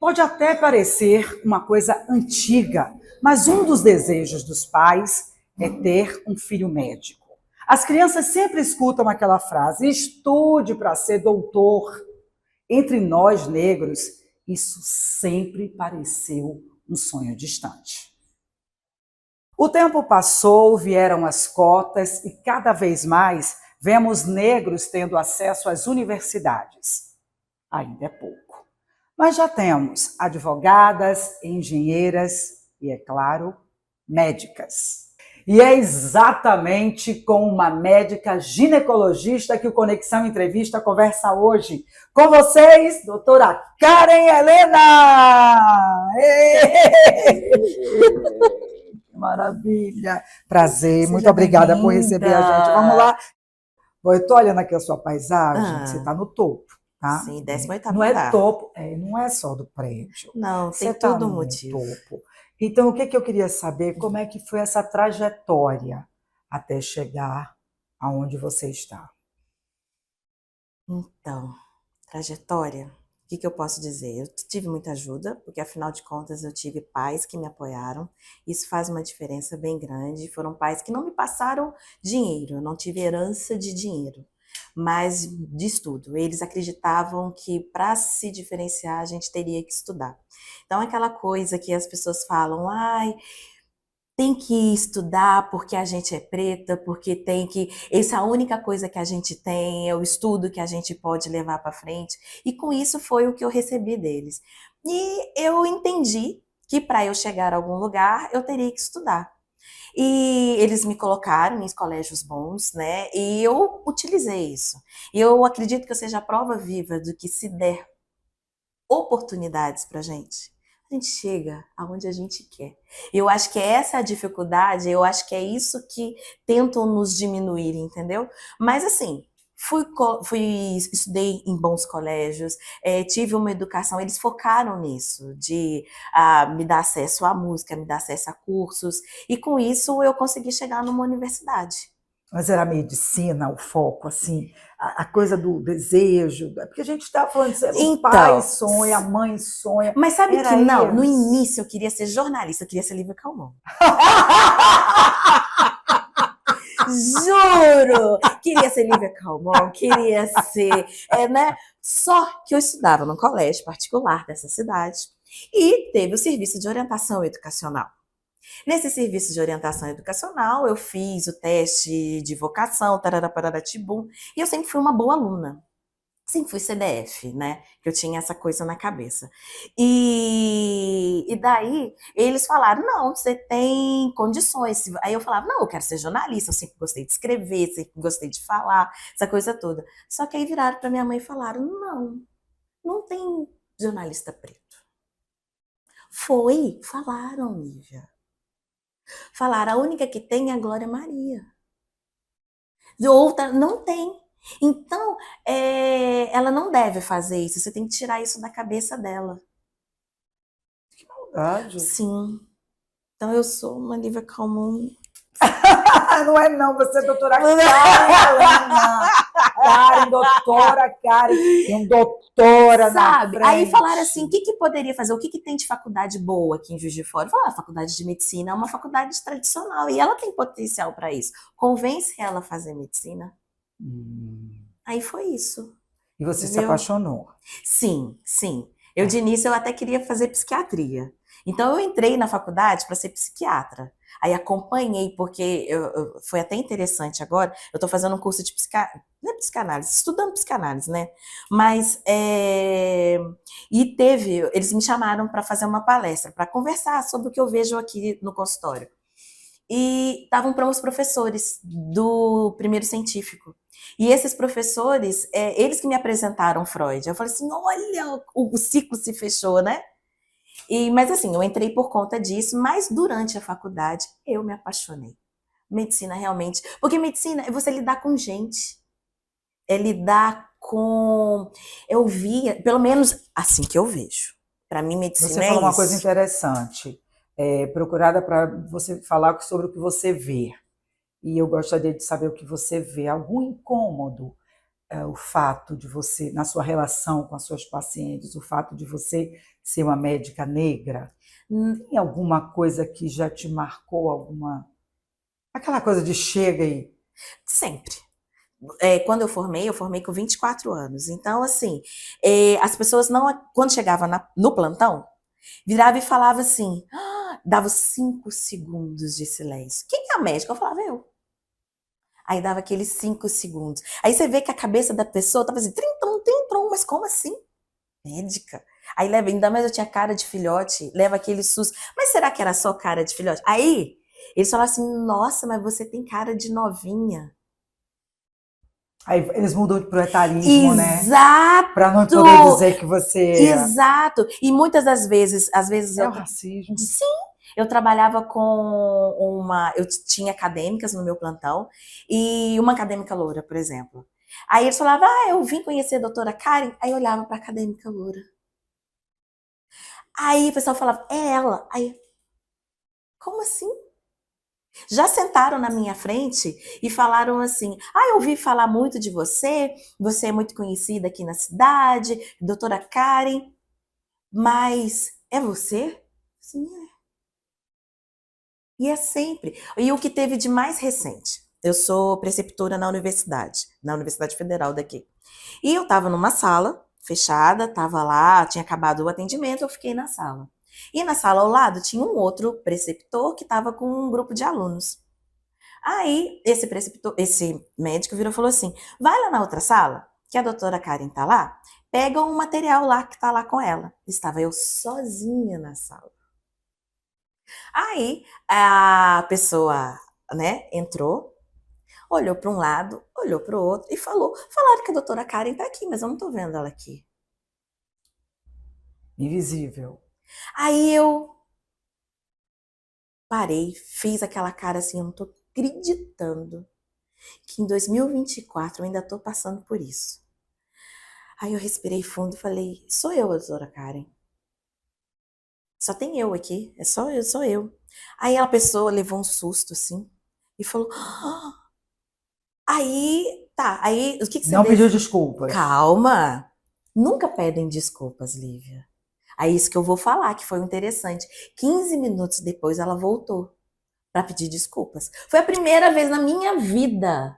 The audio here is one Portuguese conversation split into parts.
Pode até parecer uma coisa antiga, mas um dos desejos dos pais é ter um filho médico. As crianças sempre escutam aquela frase: estude para ser doutor. Entre nós negros, isso sempre pareceu um sonho distante. O tempo passou, vieram as cotas e cada vez mais vemos negros tendo acesso às universidades. Ainda é pouco. Mas já temos advogadas, engenheiras e, é claro, médicas. E é exatamente com uma médica ginecologista que o Conexão Entrevista conversa hoje. Com vocês, doutora Karen Helena! Maravilha! Prazer, Seja muito obrigada por receber a gente. Vamos lá. Bom, eu estou olhando aqui a sua paisagem, você está no topo, tá? Sim, 18º Não é andar. topo, não é só do prédio. Não, Você tem está tudo um no motivo. topo. Então, o que eu queria saber, como é que foi essa trajetória até chegar aonde você está? Então, trajetória, o que eu posso dizer? Eu tive muita ajuda, porque afinal de contas eu tive pais que me apoiaram. Isso faz uma diferença bem grande. Foram pais que não me passaram dinheiro, eu não tive herança de dinheiro, mas de estudo. Eles acreditavam que para se diferenciar a gente teria que estudar. Então, aquela coisa que as pessoas falam, ai, tem que estudar porque a gente é preta, porque tem que. Essa é a única coisa que a gente tem, é o estudo que a gente pode levar para frente. E com isso foi o que eu recebi deles. E eu entendi que para eu chegar a algum lugar eu teria que estudar. E eles me colocaram em colégios bons, né? E eu utilizei isso. E eu acredito que eu seja a prova viva do que se der oportunidades para a gente chega aonde a gente quer. Eu acho que essa é a dificuldade, eu acho que é isso que tentam nos diminuir, entendeu? Mas assim, estudei em bons colégios, tive uma educação, eles focaram nisso, de me dar acesso à música, me dar acesso a cursos, e com isso eu consegui chegar numa universidade. Mas era a medicina, o foco, assim, a coisa do desejo, porque a gente está falando de ser, o pai Então, sonha, a mãe sonha. mas sabe que Era não, no isso. início eu queria ser jornalista, eu queria ser Lívia Calmon. Juro! Queria ser Lívia Calmon, queria ser, né? Só que eu estudava num colégio particular dessa cidade e teve o serviço de orientação educacional. Nesse serviço de orientação educacional, eu fiz o teste de vocação, tarara, parara, tibum, e eu sempre fui uma boa aluna. Sempre fui CDF, né? Que eu tinha essa coisa na cabeça. E daí eles falaram: não, você tem condições. Aí eu falava: não, eu quero ser jornalista, eu sempre gostei de escrever, sempre gostei de falar, essa coisa toda. Só que aí viraram para minha mãe e falaram: não, não tem jornalista preto. Falaram, Lívia. Falaram: a única que tem é a Glória Maria. De outra, não tem. Então, ela não deve fazer isso. Você tem que tirar isso da cabeça dela. Que maldade. Sim. Então, eu sou uma Lívia Calmon. Não é não, você é doutora Karen Helena. Karen, doutora Karen. Tem um doutora na frente. Aí falaram assim, o que poderia fazer? O que tem de faculdade boa aqui em Juiz de Fora? Eu falei, a faculdade de medicina é uma faculdade tradicional e ela tem potencial para isso. Convence ela a fazer medicina. Aí foi isso. E você se apaixonou? Sim, sim. Eu de início eu até queria fazer psiquiatria. Então eu entrei na faculdade para ser psiquiatra. Aí acompanhei, porque foi até interessante agora, eu estou fazendo um curso de não é psicanálise, estudando psicanálise, né? Mas, eles me chamaram para fazer uma palestra, para conversar sobre o que eu vejo aqui no consultório. E estavam para os professores do primeiro científico. E esses professores, eles que me apresentaram Freud. Eu falei assim, olha, o ciclo se fechou, né? Mas assim, eu entrei por conta disso, mas durante a faculdade eu me apaixonei. Medicina realmente, porque medicina é você lidar com gente, é lidar com, eu via, pelo menos assim que eu vejo. Para mim, medicina você falou é uma coisa isso. interessante, procurada para você falar sobre o que você vê. E eu gostaria de saber o que você vê. Algum incômodo o fato de você, na sua relação com as suas pacientes, o fato de você ser uma médica negra? Tem alguma coisa que já te marcou, aquela coisa de chega e... Sempre. Quando eu formei com 24 anos. Então, assim, as pessoas não, quando chegava no plantão, virava e falava assim, dava 5 segundos de silêncio. Quem é a médica? Eu falava, eu. Aí dava aqueles 5 segundos. Aí você vê que a cabeça da pessoa tava assim, trim, mas como assim? Médica? Aí leva, ainda mais eu tinha cara de filhote, leva aquele susto. Mas será que era só cara de filhote? Aí eles falavam assim, nossa, mas você tem cara de novinha. Aí eles mudam de etarismo, né? Exato! Para não poder dizer que você... Exato! E muitas das vezes, É o racismo. Sim, eu trabalhava com eu tinha acadêmicas no meu plantão e uma acadêmica loura, por exemplo. Aí eles falavam, eu vim conhecer a doutora Karen. Aí eu olhava para a acadêmica loura. Aí o pessoal falava, é ela. Aí, como assim? Já sentaram na minha frente e falaram assim, eu ouvi falar muito de você, você é muito conhecida aqui na cidade, doutora Karen, mas é você? Sim, é. E é sempre. E o que teve de mais recente? Eu sou preceptora na Universidade Federal daqui. E eu estava numa sala fechada, estava lá, tinha acabado o atendimento, eu fiquei na sala. E na sala ao lado tinha um outro preceptor que estava com um grupo de alunos. Aí esse médico virou e falou assim: vai lá na outra sala, que a doutora Karen tá lá, pega um material lá que tá lá com ela. Estava eu sozinha na sala. Aí a pessoa, né, entrou, olhou para um lado, olhou para o outro e falaram que a doutora Karen tá aqui, mas eu não tô vendo ela aqui. Invisível. Aí eu parei, fiz aquela cara assim, eu não tô acreditando que em 2024 eu ainda tô passando por isso. Aí eu respirei fundo e falei, sou eu, doutora Karen. Só tem eu aqui, é só eu, sou eu. Aí a pessoa levou um susto assim e falou, aí, tá, aí o que você Não pediu desculpas. Calma, nunca pedem desculpas, Lívia. Aí isso que eu vou falar, que foi interessante. 15 minutos depois ela voltou para pedir desculpas. Foi a primeira vez na minha vida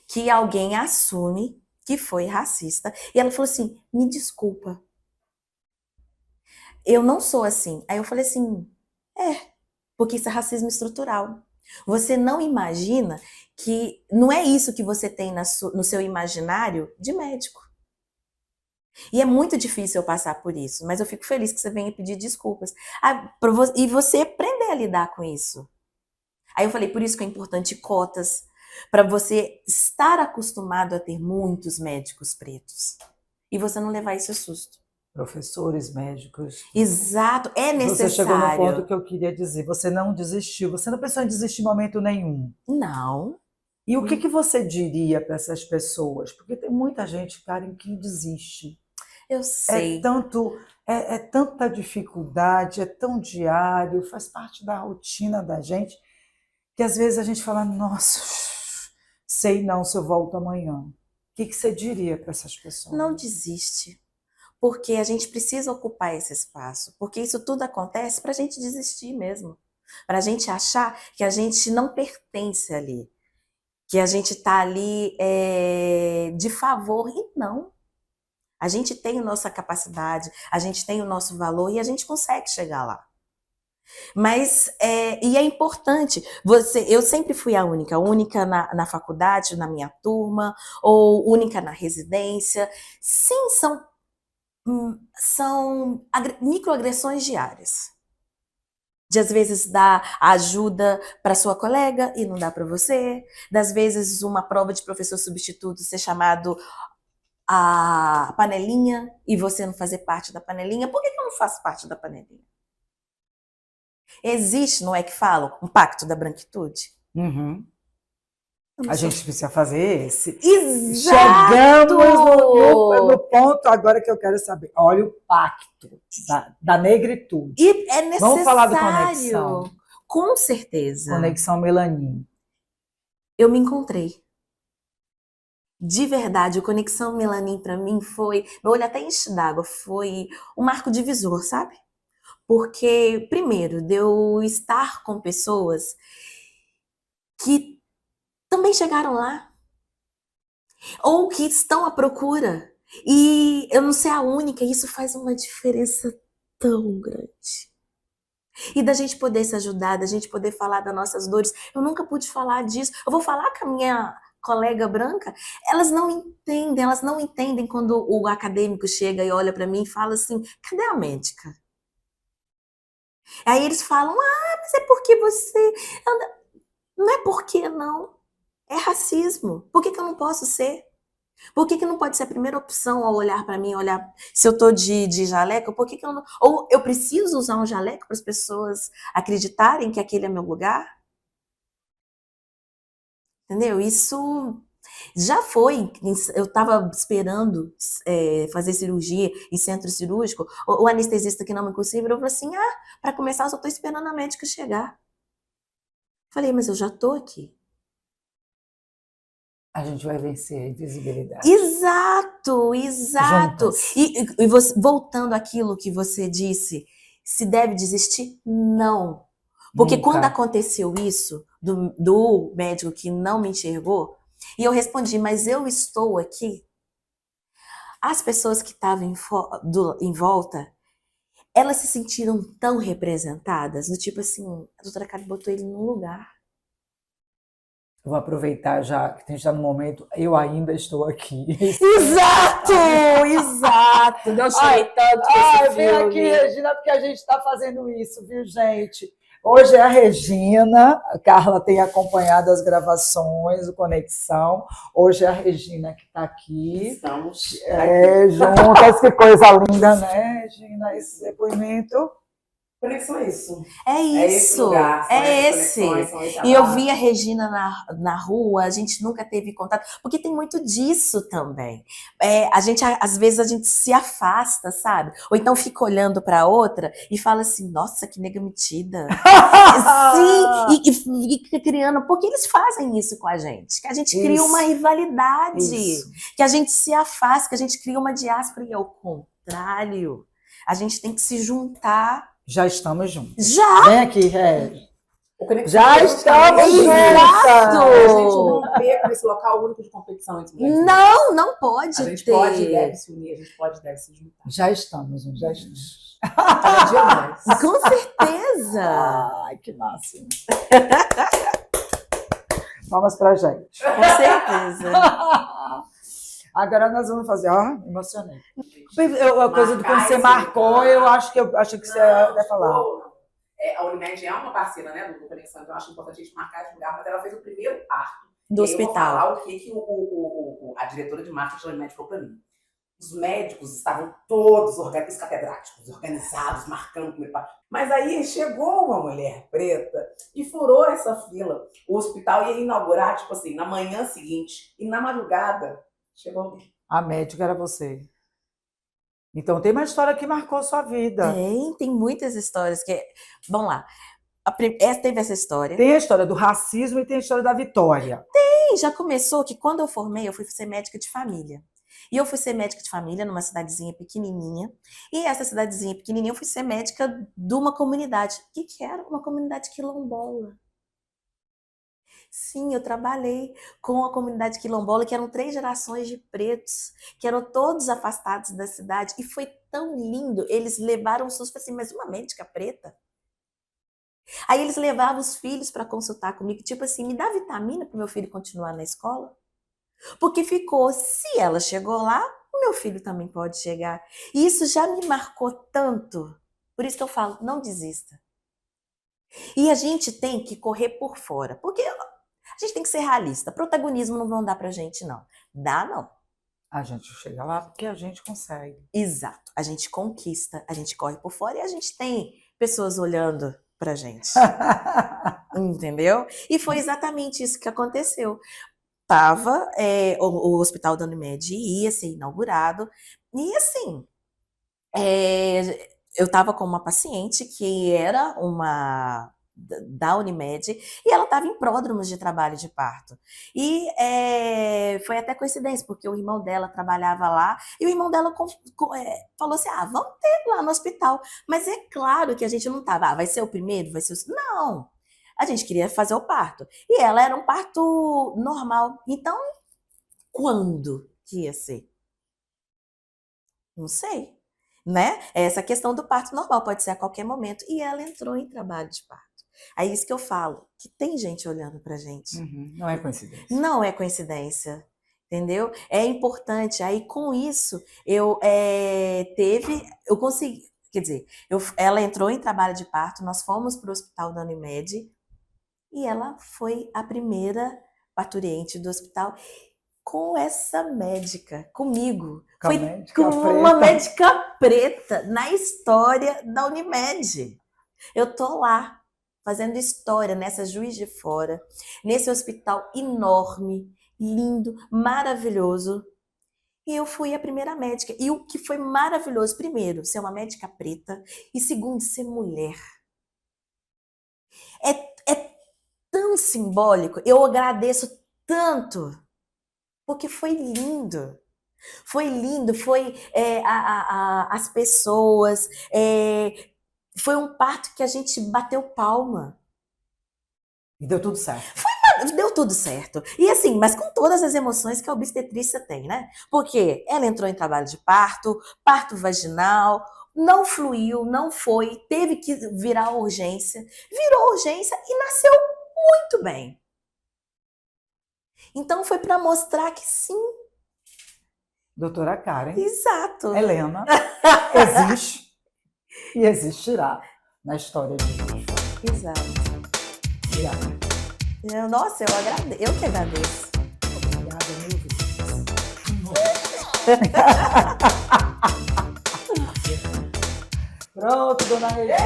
que alguém assume que foi racista. E ela falou assim, me desculpa. Eu não sou assim. Aí eu falei assim, porque isso é racismo estrutural. Você não imagina que não é isso que você tem no seu imaginário de médico. E é muito difícil eu passar por isso, mas eu fico feliz que você venha pedir desculpas. E você aprender a lidar com isso. Aí eu falei, por isso que é importante cotas, para você estar acostumado a ter muitos médicos pretos. E você não levar esse susto. Professores, médicos. Exato, é necessário. Você chegou no ponto que eu queria dizer. Você não desistiu, você não pensou em desistir em momento nenhum. Não. E o que você diria para essas pessoas? Porque tem muita gente, Karen, que desiste. Eu sei. É tanta dificuldade, é tão diário, faz parte da rotina da gente, que às vezes a gente fala, nossa, sei não se eu volto amanhã. O que você diria para essas pessoas? Não desiste. Porque a gente precisa ocupar esse espaço. Porque isso tudo acontece para a gente desistir mesmo. Para a gente achar que a gente não pertence ali. Que a gente está ali de favor. E não. A gente tem a nossa capacidade, a gente tem o nosso valor e a gente consegue chegar lá. Mas, e é importante, eu sempre fui a única na faculdade, na minha turma, ou única na residência. Sim, são microagressões diárias. De às vezes dar ajuda para sua colega e não dá para você. Das vezes uma prova de professor substituto ser chamado a panelinha e você não fazer parte da panelinha. Por que eu não faço parte da panelinha? Existe, não é que falam, um pacto da branquitude? Uhum. A gente precisa fazer esse. Exato! Chegamos no ponto agora que eu quero saber. Olha o pacto da negritude. E é necessário. Vamos falar do Conexão. Com certeza. Conexão Melanin. Eu me encontrei. De verdade, o Conexão Melanin para mim foi, meu olho até enche d'água, foi um marco divisor, sabe? Porque, primeiro, de eu estar com pessoas que também chegaram lá, ou que estão à procura. E eu não ser a única, e isso faz uma diferença tão grande. E da gente poder se ajudar, da gente poder falar das nossas dores. Eu nunca pude falar disso. Eu vou falar com a minha colega branca, elas não entendem quando o acadêmico chega e olha para mim e fala assim: cadê a médica? Aí eles falam: ah, mas é porque você. Não é porque não. É racismo. Por que eu não posso ser? Por que não pode ser a primeira opção ao olhar para mim, olhar se eu tô de jaleco? Por que eu não. Ou eu preciso usar um jaleco para as pessoas acreditarem que aquele é meu lugar? Entendeu? Isso já foi. Eu estava esperando fazer cirurgia em centro cirúrgico. O anestesista que não me conseguiu falou assim: ah, para começar, eu só estou esperando a médica chegar. Falei, mas eu já estou aqui. A gente vai vencer a invisibilidade. Exato, exato. Juntas. E você, voltando àquilo que você disse, se deve desistir? Não. Porque Nunca. quando aconteceu isso, do médico que não me enxergou, e eu respondi, mas eu estou aqui, as pessoas que estavam em volta, elas se sentiram tão representadas, do tipo assim, a doutora Karen botou ele no lugar. Eu vou aproveitar já que a gente está no momento, eu ainda estou aqui. Exato, exato. Eu chorei tanto com esse Vem filme. aqui, Regina, porque a gente está fazendo isso, viu, gente? Hoje é a Regina, a Carla tem acompanhado as gravações, o Conexão. Hoje é a Regina que está aqui. Estamos juntas, que coisa linda, né, Regina, esse depoimento. Conexão é isso. É isso, é esse lugar, é esse. E eu vi a Regina na rua, a gente nunca teve contato, porque tem muito disso também. Às vezes a gente se afasta, sabe? Ou então fica olhando para outra e fala assim, nossa, que nega metida. Sim, e fica criando, porque eles fazem isso com a gente, que a gente cria uma rivalidade, que a gente se afasta, que a gente cria uma diáspora, e ao contrário, a gente tem que se juntar. Já estamos juntos. Já! Vem aqui, Já estamos juntos! A gente romper com esse local único de competição entre mulheres. Não pode A gente ter. pode e deve se unir, a gente pode e deve se juntar. Já estamos juntos, já estamos. Cada dia mais. Com certeza! Ai, que máximo. Vamos pra gente. Com certeza. Agora nós vamos fazer, emocionei. A coisa do que você marcou, eu acho que você vai falar. A Unimed é uma parceira, né, do Conexão, então eu acho importante a gente marcar esse lugar, mas ela fez o primeiro parto. Do hospital. Eu vou falar o que a diretora de marketing da Unimed falou para mim. Os médicos estavam todos catedráticos, organizados, marcando o primeiro parto. Mas aí chegou uma mulher preta e furou essa fila. O hospital ia inaugurar, tipo assim, na manhã seguinte, e na madrugada chegou alguém. A médica era você. Então tem uma história que marcou a sua vida. Tem muitas histórias que... Vamos lá. Teve essa história. Tem a história do racismo e tem a história da vitória. Já começou que quando eu formei, eu fui ser médica de família. E eu fui ser médica de família numa cidadezinha pequenininha. E essa cidadezinha pequenininha, eu fui ser médica de uma comunidade. O que era? Uma comunidade quilombola. Sim, eu trabalhei com a comunidade quilombola, que eram 3 gerações de pretos, que eram todos afastados da cidade. E foi tão lindo. Eles levaram os seus, assim, mas uma médica preta? Aí eles levavam os filhos para consultar comigo, tipo assim, me dá vitamina para o meu filho continuar na escola? Porque ficou, se ela chegou lá, o meu filho também pode chegar. E isso já me marcou tanto. Por isso que eu falo, não desista. E a gente tem que correr por fora, porque a gente tem que ser realista. Protagonismo não vão dar pra gente, não. Dá, não. A gente chega lá porque a gente consegue. Exato. A gente conquista, a gente corre por fora e a gente tem pessoas olhando pra gente. Entendeu? E foi exatamente isso que aconteceu. O Hospital da Unimed ia ser inaugurado, e assim, eu estava com uma paciente que era uma da Unimed, e ela estava em pródromos de trabalho de parto. E foi até coincidência, porque o irmão dela trabalhava lá, e o irmão dela falou assim, vamos ter lá no hospital. Mas é claro que a gente não estava, vai ser o primeiro, vai ser o... Não! A gente queria fazer o parto. E ela era um parto normal. Então, quando que ia ser? Não sei, né? Essa questão do parto normal pode ser a qualquer momento. E ela entrou em trabalho de parto. É isso que eu falo, que tem gente olhando pra gente. Não é coincidência. Não é coincidência, entendeu? É importante. Aí, com isso, eu consegui, quer dizer, ela entrou em trabalho de parto, nós fomos para o hospital da Unimed, e ela foi a primeira parturiente do hospital com essa médica, comigo. Foi com uma médica preta na história da Unimed. Eu tô lá, fazendo história nessa Juiz de Fora, nesse hospital enorme, lindo, maravilhoso. E eu fui a primeira médica. E o que foi maravilhoso, primeiro, ser uma médica preta, e segundo, ser mulher. É tão simbólico, eu agradeço tanto, porque foi lindo. Foi lindo, foi as pessoas, foi um parto que a gente bateu palma. E deu tudo certo. Deu tudo certo. E assim, mas com todas as emoções que a obstetrícia tem, né? Porque ela entrou em trabalho de parto, parto vaginal, não fluiu, não foi, teve que virar urgência, virou urgência e nasceu muito bem. Então foi para mostrar que sim. Doutora Karen. Exato. Helena existe e existirá na história de Juiz. Exato. Obrigada. Nossa, eu que agradeço. Obrigada, mil vezes. Pronto, dona Regina.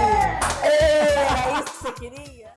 É isso que você queria?